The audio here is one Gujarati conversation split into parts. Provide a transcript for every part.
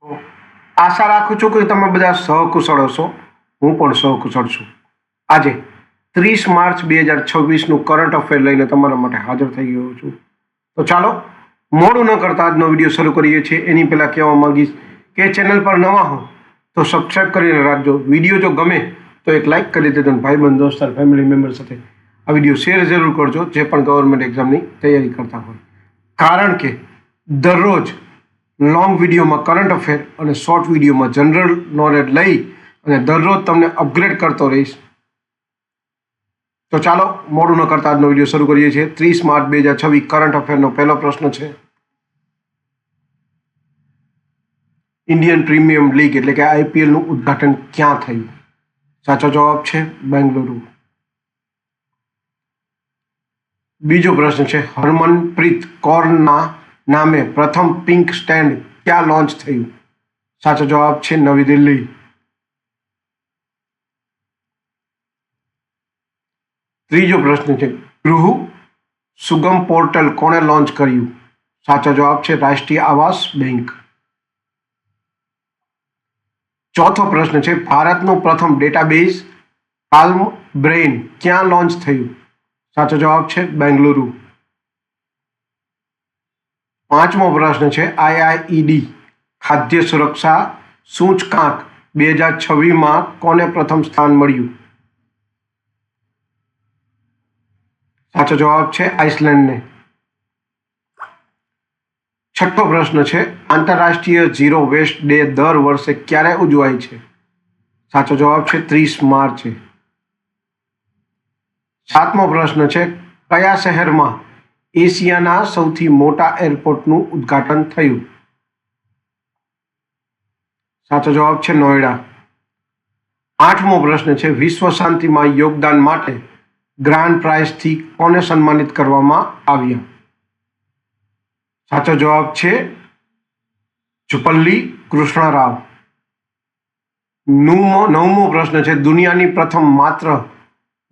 આશા રાખું છું કે તમે બધા સહકુશળ હશો. હું પણ સહકુશળ છું. આજે 30 માર્ચ 2026નું કરંટ અફેર લઈને તમારા માટે હાજર થઈ ગયો છું. તો ચાલો મોડું ન કરતા આજનો વિડીયો શરૂ કરીએ છીએ. એની પહેલાં કહેવા માંગીશ કે ચેનલ પર નવા હો તો સબસ્ક્રાઈબ કરીને રાખજો. વિડીયો જો ગમે તો એક લાઇક કરી દેજો અને ભાઈબંધ દોસ્તાર ફેમિલી મેમ્બર સાથે આ વિડીયો શેર જરૂર કરજો જે પણ ગવર્મેન્ટ એક્ઝામની તૈયારી કરતા હોય. કારણ કે દરરોજ લોંગ વિડીયોમાં કરંટ અફેર અને શોર્ટ વિડીયોમાં જનરલ નોલેજ લઈ અને દરરોજ તમને અપગ્રેડ કરતો રહીશ. તો ચાલો મોડું ન કરતા આજનો વિડીયો શરૂ કરીએ છીએ. 30 માર્ચ 2026 કરંટ અફેરનો પહેલો પ્રશ્ન છે, ઇન્ડિયન પ્રીમિયમ લીગ એટલે કે IPLનું ઉદ્ઘાટન ક્યાં થયું? સાચો જવાબ છે બેંગલુરુ. બીજો પ્રશ્ન છે, હરમનપ્રીત કૌરના નામે પ્રથમ પિંક સ્ટેન્ડ ક્યાં લોન્ચ થયું? સાચો જવાબ છે નવી દિલ્હી. ત્રીજો પ્રશ્ન છે, ગૃહ સુગમ પોર્ટલ કોણે લોન્ચ કર્યું? સાચો જવાબ છે રાષ્ટ્રીય આવાસ બેંક. ચોથો પ્રશ્ન છે, ભારતનું પ્રથમ ડેટાબેઝ પાલ્મ બ્રેઇન ક્યાં લોન્ચ થયું? સાચો જવાબ છે બેંગલુરુ. પાંચમો પ્રશ્ન છે, IIED ખાદ્ય સુરક્ષા સૂચકાંક 2026માં કોને પ્રથમ સ્થાન મળ્યું? સાચો જવાબ છે આઇસલેન્ડને. છઠ્ઠો પ્રશ્ન છે, આંતરરાષ્ટ્રીય ઝીરો વેસ્ટ ડે દર વર્ષે ક્યારે ઉજવાય છે? સાચો જવાબ છે 30 માર્ચે. સાતમો પ્રશ્ન છે, કયા શહેરમાં એશિયાના સૌથી મોટા એરપોર્ટનું ઉદ્ઘાટન થયું? સાચો જવાબ છે નોઈડા. આઠમો પ્રશ્ન છે, વિશ્વ શાંતિમાં યોગદાન માટે ગ્રાન્ડ પ્રાઇઝથી કોને સન્માનિત કરવામાં આવ્યા? સાચો જવાબ છે જુપલ્લી કૃષ્ણરાવ. નવમો પ્રશ્ન છે, દુનિયાની પ્રથમ માત્ર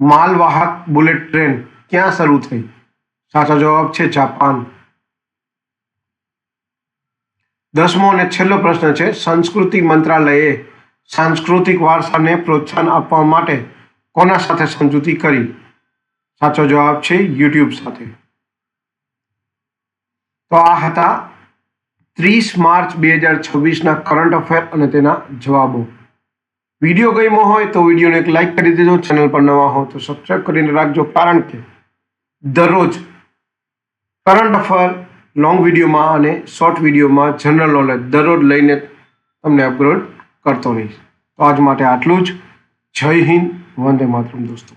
માલવાહક બુલેટ ટ્રેન ક્યાં શરૂ થઈ? સાચો જવાબ છે જાપાન. 10મો અને છેલ્લો પ્રશ્ન છે, સંસ્કૃતિ મંત્રાલયે સાંસ્કૃતિક વારસાને પ્રોત્સાહન આપવા માટે કોના સાથે સમજૂતી કરી? સાચો જવાબ છે YouTube સાથે. તો આ હતા 30 માર્ચ 2026ના કરંટ અફેર અને તેના જવાબો. વિડીયો ગમ્યો હોય તો વિડીયોને એક લાઇક કરી દેજો. ચેનલ પર નવા હો તો સબસ્ક્રાઈબ કરીને રાખજો. કારણ કે દરરોજ કરંટ અફેર લોંગ વિડીયોમાં અને શોર્ટ વિડીયોમાં જનરલ નોલેજ દરરોજ લઈને તમને અપગ્રેડ કરતો રહીશ. તો આજ માટે આટલું જ. જય હિન્દ, વંદે માતરમ દોસ્તો.